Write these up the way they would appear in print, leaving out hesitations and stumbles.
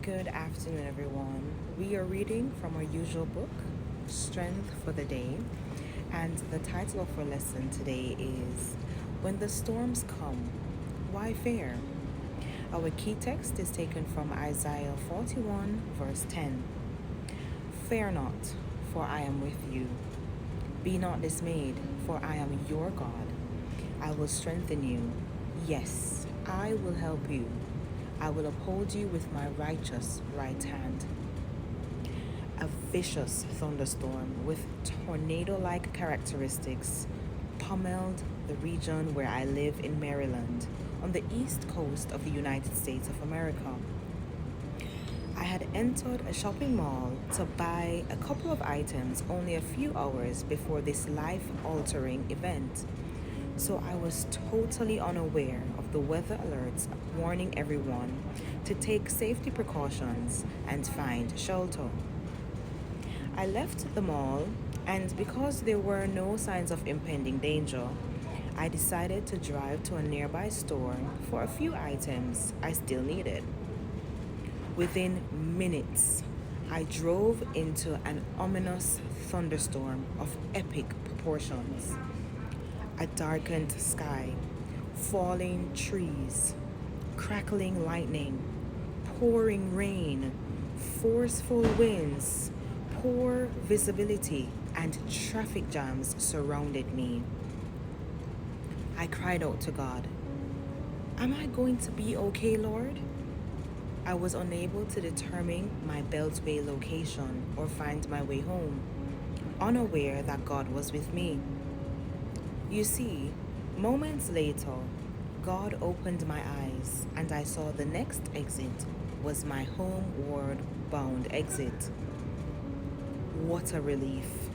Good afternoon, everyone. We are reading from our usual book, Strength for the Day, and the title of our lesson today is When the Storms Come, Why Fear? Our key text is taken from Isaiah 41, verse 10. Fear not, for I am with you. Be not dismayed, for I am your God. I will strengthen you. Yes, I will help you. I will uphold you with my righteous right hand. A vicious thunderstorm with tornado-like characteristics pummeled the region where I live in Maryland, on the east coast of the United States of America. I had entered a shopping mall to buy a couple of items only a few hours before this life-altering event. So I was totally unaware of the weather alerts warning everyone to take safety precautions and find shelter. I left the mall, and because there were no signs of impending danger, I decided to drive to a nearby store for a few items I still needed. Within minutes, I drove into an ominous thunderstorm of epic proportions. A darkened sky, falling trees, crackling lightning, pouring rain, forceful winds, poor visibility, and traffic jams surrounded me. I cried out to God, "Am I going to be okay, Lord?" I was unable to determine my beltway location or find my way home, unaware that God was with me. You see, moments later, God opened my eyes and I saw the next exit was my homeward bound exit. What a relief.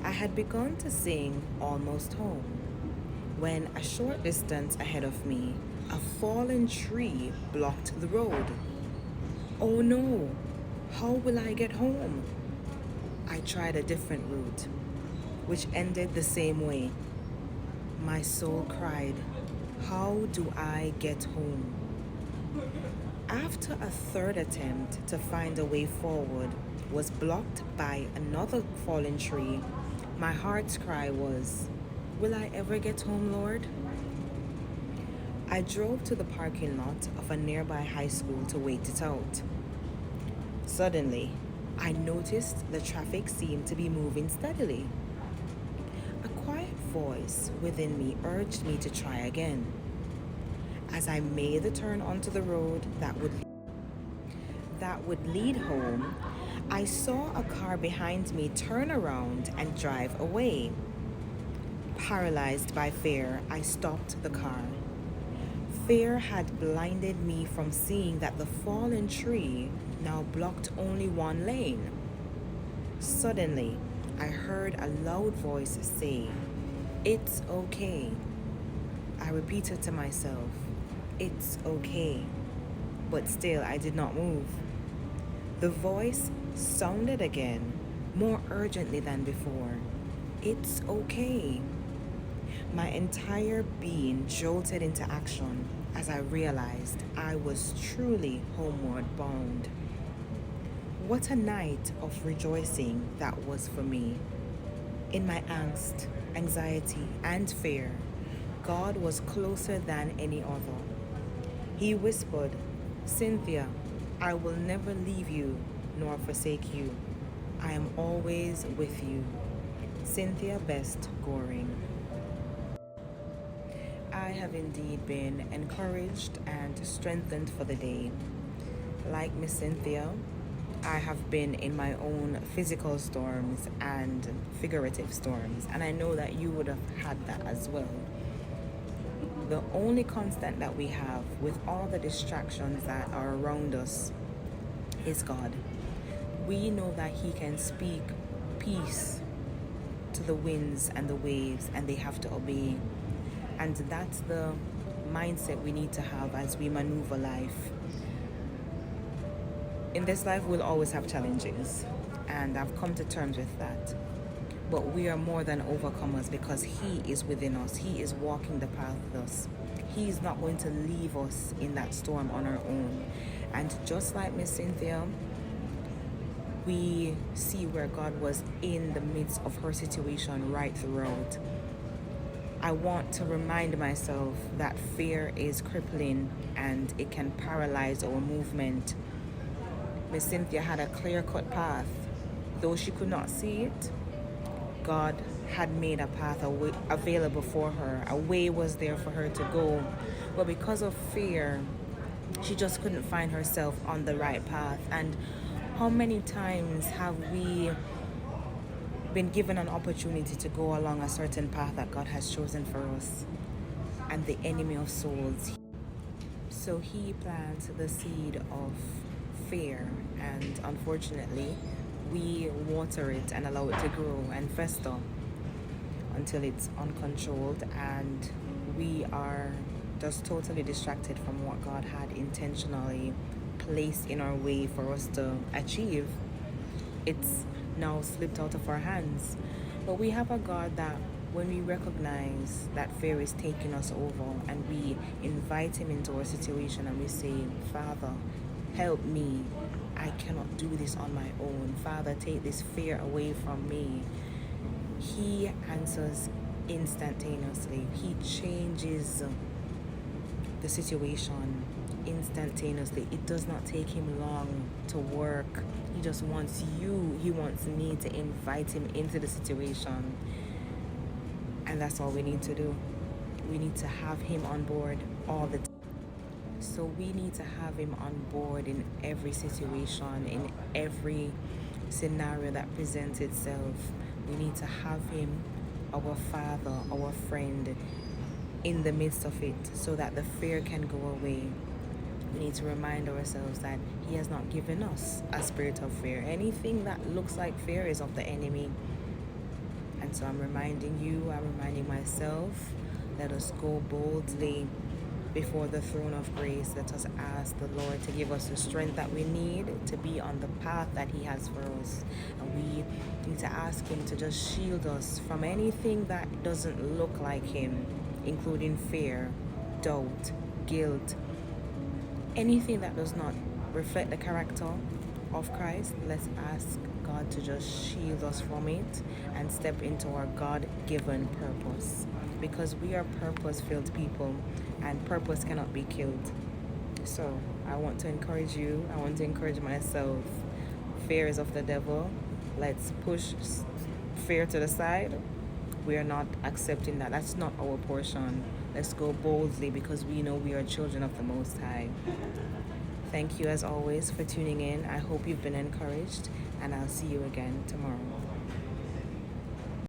I had begun to sing Almost Home when a short distance ahead of me, a fallen tree blocked the road. Oh no, how will I get home? I tried a different route, which ended the same way. My soul cried, "How do I get home?" After a third attempt to find a way forward was blocked by another fallen tree, my heart's cry was, "Will I ever get home, Lord?" I drove to the parking lot of a nearby high school to wait it out. Suddenly, I noticed the traffic seemed to be moving steadily. A quiet voice within me urged me to try again. As I made the turn onto the road that would lead home, I saw a car behind me turn around and drive away. Paralyzed by fear, I stopped the car. Fear had blinded me from seeing that the fallen tree now blocked only one lane. Suddenly, I heard a loud voice say, "It's okay." I repeated to myself, "It's okay." But still, I did not move. The voice sounded again, more urgently than before. "It's okay." My entire being jolted into action as I realized I was truly homeward bound. What a night of rejoicing that was for me. In my angst, anxiety, and fear, God was closer than any other. He whispered, "Cynthia, I will never leave you nor forsake you. I am always with you." Cynthia Best Goring. I have indeed been encouraged and strengthened for the day. Like Miss Cynthia, I have been in my own physical storms and figurative storms, and I know that you would have had that as well. The only constant that we have with all the distractions that are around us is God. We know that He can speak peace to the winds and the waves, and they have to obey. And that's the mindset we need to have as we maneuver life. In this life, we'll always have challenges, and I've come to terms with that. But we are more than overcomers because He is within us. He is walking the path with us. He is not going to leave us in that storm on our own. And just like Miss Cynthia, we see where God was in the midst of her situation right throughout. I want to remind myself that fear is crippling and it can paralyze our movement. Miss Cynthia had a clear-cut path. Though she could not see it, God had made a path available for her. A way was there for her to go. But because of fear, she just couldn't find herself on the right path. And how many times have we been given an opportunity to go along a certain path that God has chosen for us, and the enemy of souls, so he plants the seed of fear, and unfortunately we water it and allow it to grow and fester until it's uncontrolled, and we are just totally distracted from what God had intentionally placed in our way for us to achieve. It's now slipped out of our hands. But we have a God that when we recognize that fear is taking us over and we invite him into our situation and we say, Father, help me. I cannot do this on my own. Father, take this fear away from me. He answers instantaneously. He changes the situation instantaneously. It does not take him long to work. He just wants you. He wants me to invite him into the situation. And that's all we need to do. We need to have him on board all the time. So we need to have him on board in every situation, in every scenario that presents itself. We need to have him, our Father, our friend, in the midst of it, so that the fear can go away. We need to remind ourselves that he has not given us a spirit of fear. Anything that looks like fear is of the enemy. And so I'm reminding you, I'm reminding myself, let us go boldly before the throne of grace. Let us ask the Lord to give us the strength that we need to be on the path that he has for us. And we need to ask him to just shield us from anything that doesn't look like him, including fear, doubt, guilt, anything that does not reflect the character of Christ. Let's ask God to just shield us from it and step into our God-given purpose, because we are purpose-filled people and purpose cannot be killed. So I want to encourage you, I want to encourage myself. Fear is of the devil. Let's push fear to the side. We are not accepting that. That's not our portion. Let's go boldly because we know we are children of the Most High. Thank you as always for tuning in. I hope you've been encouraged, and I'll see you again tomorrow.